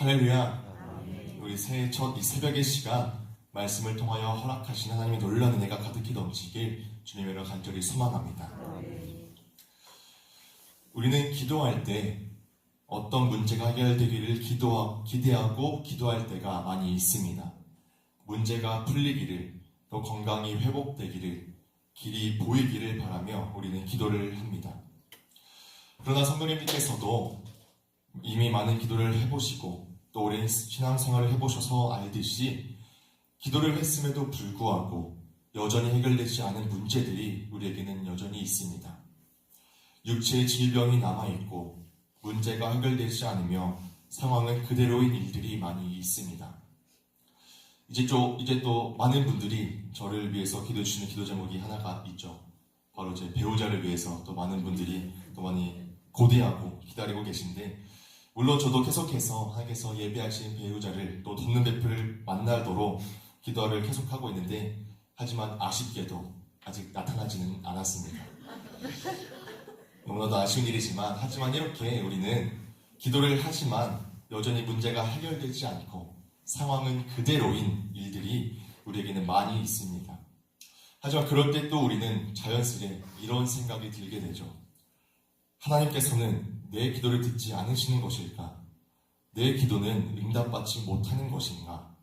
할렐루야. 우리 새해 첫 이 새벽의 시간 말씀을 통하여 허락하신 하나님의 놀라운 은혜가 가득히 넘치길 주님으로 간절히 소망합니다. 우리는 기도할 때 어떤 문제가 해결되기를 기대하고 기도할 때가 많이 있습니다. 문제가 풀리기를, 또 건강이 회복되기를, 길이 보이기를 바라며 우리는 기도를 합니다. 그러나 성도님께서도 이미 많은 기도를 해보시고 또 오랜 신앙생활을 해보셔서 알듯이 기도를 했음에도 불구하고 여전히 해결되지 않은 문제들이 우리에게는 여전히 있습니다. 육체의 질병이 남아있고 문제가 해결되지 않으며 상황은 그대로인 일들이 많이 있습니다. 이제 또 많은 분들이 저를 위해서 기도해 주시는 기도 제목이 하나가 있죠. 바로 제 배우자를 위해서 또 많은 분들이 또 많이 고대하고 기다리고 계신데, 물론 저도 계속해서 하나님께서 예배하신 배우자를 또 돕는 배필을 만나도록 기도를 계속하고 있는데, 하지만 아쉽게도 아직 나타나지는 않았습니다. 너무나도 아쉬운 일이지만, 하지만 이렇게 우리는 기도를 하지만 여전히 문제가 해결되지 않고 상황은 그대로인 일들이 우리에게는 많이 있습니다. 하지만 그럴 때 또 우리는 자연스레 이런 생각이 들게 되죠. 하나님께서는 내 기도를 듣지 않으시는 것일까? 내 기도는 응답받지 못하는 것인가?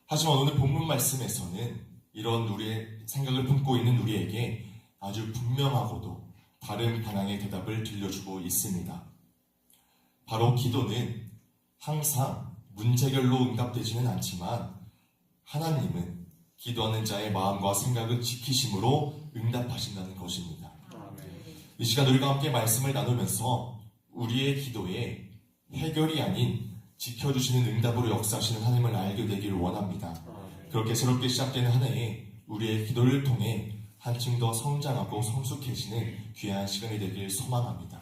하지만 오늘 본문 말씀에서는 이런 우리의 생각을 품고 있는 우리에게 아주 분명하고도 다른 방향의 대답을 들려주고 있습니다. 바로 기도는 항상 문제결로 응답되지는 않지만 하나님은 기도하는 자의 마음과 생각을 지키심으로 응답하신다는 것입니다. 이 시간 우리가 함께 말씀을 나누면서 우리의 기도에 해결이 아닌 지켜주시는 응답으로 역사하시는 하나님을 알게 되기를 원합니다. 그렇게 새롭게 시작되는 한 해에 우리의 기도를 통해 한층 더 성장하고 성숙해지는 귀한 시간이 되길 소망합니다.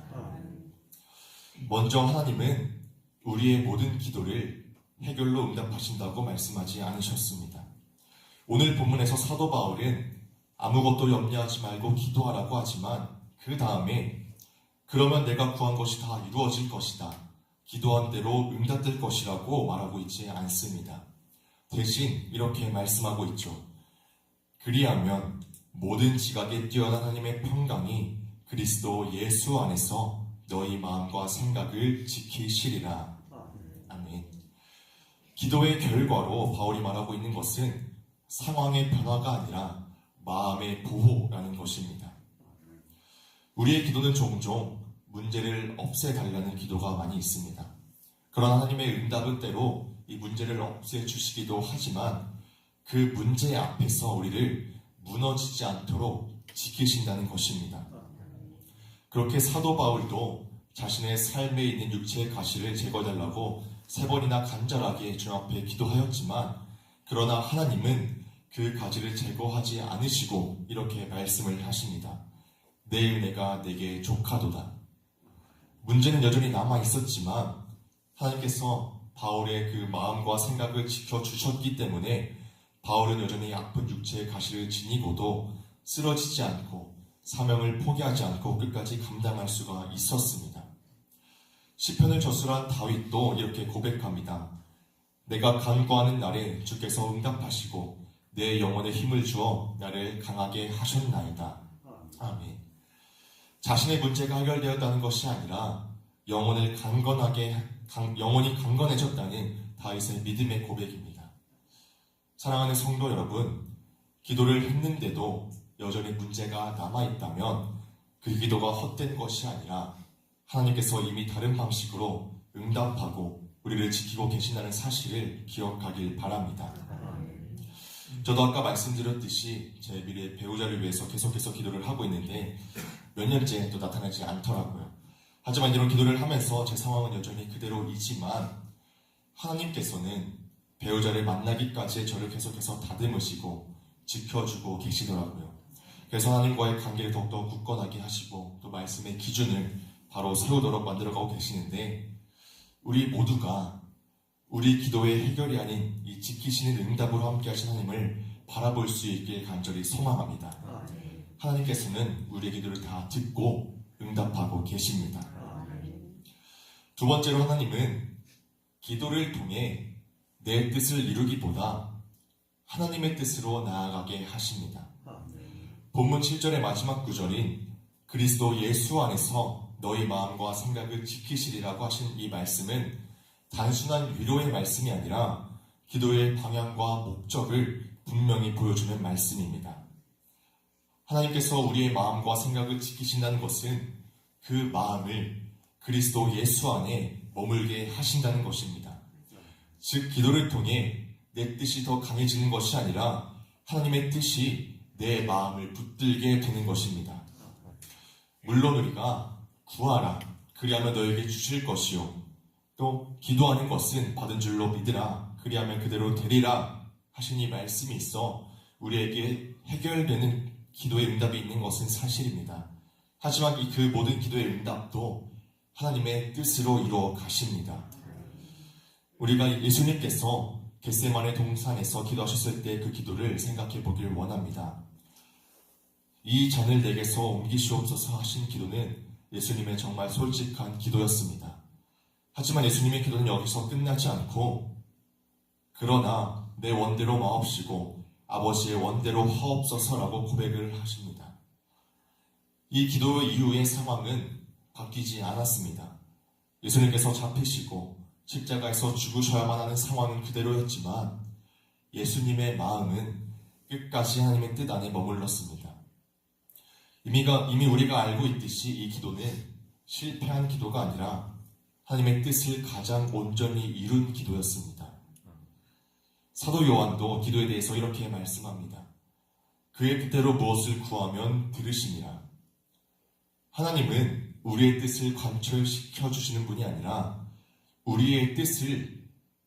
먼저 하나님은 우리의 모든 기도를 해결로 응답하신다고 말씀하지 않으셨습니다. 오늘 본문에서 사도 바울은 아무것도 염려하지 말고 기도하라고 하지만 그 다음에 그러면 내가 구한 것이 다 이루어질 것이다, 기도한 대로 응답될 것이라고 말하고 있지 않습니다. 대신 이렇게 말씀하고 있죠. 그리하면 모든 지각에 뛰어난 하나님의 평강이 그리스도 예수 안에서 너희 마음과 생각을 지키시리라. 아멘. 기도의 결과로 바울이 말하고 있는 것은 상황의 변화가 아니라 마음의 보호라는 것입니다. 우리의 기도는 종종 문제를 없애달라는 기도가 많이 있습니다. 그러나 하나님의 응답은 때로 이 문제를 없애주시기도 하지만 그 문제 앞에서 우리를 무너지지 않도록 지키신다는 것입니다. 그렇게 사도 바울도 자신의 삶에 있는 육체의 가시를 제거해달라고 3번이나 간절하게 주님 앞에 기도하였지만, 그러나 하나님은 그 가지를 제거하지 않으시고 이렇게 말씀을 하십니다. 내 은혜가 내게 족하도다. 문제는 여전히 남아 있었지만 하나님께서 바울의 그 마음과 생각을 지켜주셨기 때문에 바울은 여전히 아픈 육체의 가시를 지니고도 쓰러지지 않고 사명을 포기하지 않고 끝까지 감당할 수가 있었습니다. 시편을 저술한 다윗도 이렇게 고백합니다. 내가 간구하는 날에 주께서 응답하시고 내 영혼에 힘을 주어 나를 강하게 하셨나이다. 아멘. 자신의 문제가 해결되었다는 것이 아니라 영혼이 강건해졌다는 다윗의 믿음의 고백입니다. 사랑하는 성도 여러분, 기도를 했는데도 여전히 문제가 남아있다면 그 기도가 헛된 것이 아니라 하나님께서 이미 다른 방식으로 응답하고 우리를 지키고 계신다는 사실을 기억하길 바랍니다. 저도 아까 말씀드렸듯이 제 미래의 배우자를 위해서 계속해서 기도를 하고 있는데 몇 년째 또 나타나지 않더라고요. 하지만 이런 기도를 하면서 제 상황은 여전히 그대로이지만 하나님께서는 배우자를 만나기까지 저를 계속해서 다듬으시고 지켜주고 계시더라고요. 그래서 하나님과의 관계를 더욱더 굳건하게 하시고 또 말씀의 기준을 바로 세우도록 만들어가고 계시는데, 우리 모두가 우리 기도의 해결이 아닌 이 지키시는 응답으로 함께 하신 하나님을 바라볼 수 있길 간절히 소망합니다. 하나님께서는 우리의 기도를 다 듣고 응답하고 계십니다. 두 번째로 하나님은 기도를 통해 내 뜻을 이루기보다 하나님의 뜻으로 나아가게 하십니다. 본문 7절의 마지막 구절인 그리스도 예수 안에서 너희 마음과 생각을 지키시리라고 하신 이 말씀은 단순한 위로의 말씀이 아니라 기도의 방향과 목적을 분명히 보여주는 말씀입니다. 하나님께서 우리의 마음과 생각을 지키신다는 것은 그 마음을 그리스도 예수 안에 머물게 하신다는 것입니다. 즉, 기도를 통해 내 뜻이 더 강해지는 것이 아니라 하나님의 뜻이 내 마음을 붙들게 되는 것입니다. 물론 우리가 구하라, 그리하면 너에게 주실 것이요, 또 기도하는 것은 받은 줄로 믿으라, 그리하면 그대로 되리라 하신 이 말씀이 있어 우리에게 해결되는 기도의 응답이 있는 것은 사실입니다. 하지만 그 모든 기도의 응답도 하나님의 뜻으로 이루어 가십니다. 우리가 예수님께서 겟세마네 동산에서 기도하셨을 때 그 기도를 생각해 보길 원합니다. 이 잔을 내게서 옮기시옵소서 하신 기도는 예수님의 정말 솔직한 기도였습니다. 하지만 예수님의 기도는 여기서 끝나지 않고 그러나 내 원대로 마옵시고 아버지의 원대로 하옵소서라고 고백을 하십니다. 이 기도 이후의 상황은 바뀌지 않았습니다. 예수님께서 잡히시고 십자가에서 죽으셔야만 하는 상황은 그대로였지만 예수님의 마음은 끝까지 하나님의 뜻 안에 머물렀습니다. 이미 우리가 알고 있듯이 이 기도는 실패한 기도가 아니라 하나님의 뜻을 가장 온전히 이룬 기도였습니다. 사도 요한도 기도에 대해서 이렇게 말씀합니다. 그의 뜻대로 무엇을 구하면 들으시니라. 하나님은 우리의 뜻을 관철시켜 주시는 분이 아니라 우리의 뜻을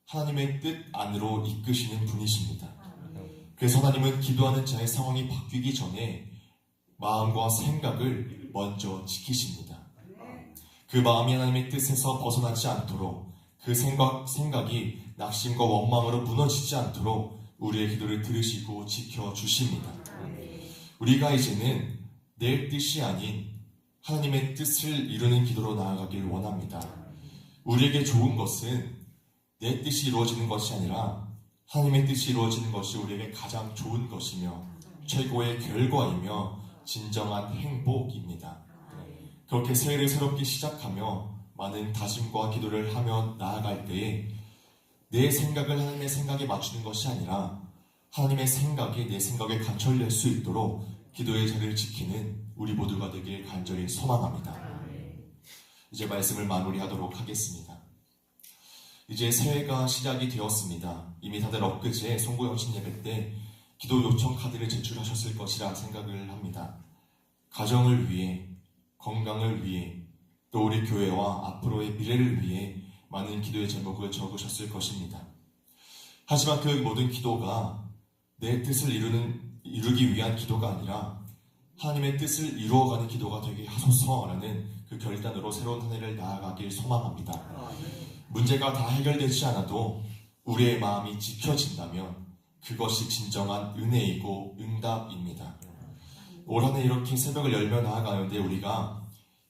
하나님의 뜻 안으로 이끄시는 분이십니다. 그래서 하나님은 기도하는 자의 상황이 바뀌기 전에 마음과 생각을 먼저 지키십니다. 그 마음이 하나님의 뜻에서 벗어나지 않도록 그 생각이 낙심과 원망으로 무너지지 않도록 우리의 기도를 들으시고 지켜주십니다. 우리가 이제는 내 뜻이 아닌 하나님의 뜻을 이루는 기도로 나아가길 원합니다. 우리에게 좋은 것은 내 뜻이 이루어지는 것이 아니라 하나님의 뜻이 이루어지는 것이 우리에게 가장 좋은 것이며 최고의 결과이며 진정한 행복입니다. 그렇게 새해를 새롭게 시작하며 많은 다짐과 기도를 하며 나아갈 때에 내 생각을 하나님의 생각에 맞추는 것이 아니라 하나님의 생각이 내 생각에 관철될 수 있도록 기도의 자리를 지키는 우리 모두가 되길 간절히 소망합니다. 이제 말씀을 마무리하도록 하겠습니다. 이제 새해가 시작이 되었습니다. 이미 다들 엊그제 송구영신 예배 때 기도 요청 카드를 제출하셨을 것이라 생각을 합니다. 가정을 위해, 건강을 위해, 또 우리 교회와 앞으로의 미래를 위해 많은 기도의 제목을 적으셨을 것입니다. 하지만 그 모든 기도가 내 뜻을 이루기 위한 기도가 아니라 하나님의 뜻을 이루어가는 기도가 되게 하소서라는 그 결단으로 새로운 한 해를 나아가길 소망합니다. 문제가 다 해결되지 않아도 우리의 마음이 지켜진다면 그것이 진정한 은혜이고 응답입니다. 올 한 해 이렇게 새벽을 열며 나아가는데 우리가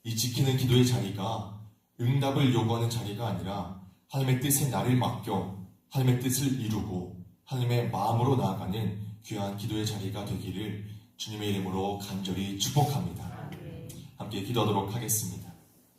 이 지키는 기도의 자리가 응답을 요구하는 자리가 아니라 하나님의 뜻에 나를 맡겨 하나님의 뜻을 이루고 하나님의 마음으로 나아가는 귀한 기도의 자리가 되기를 주님의 이름으로 간절히 축복합니다. 함께 기도하도록 하겠습니다.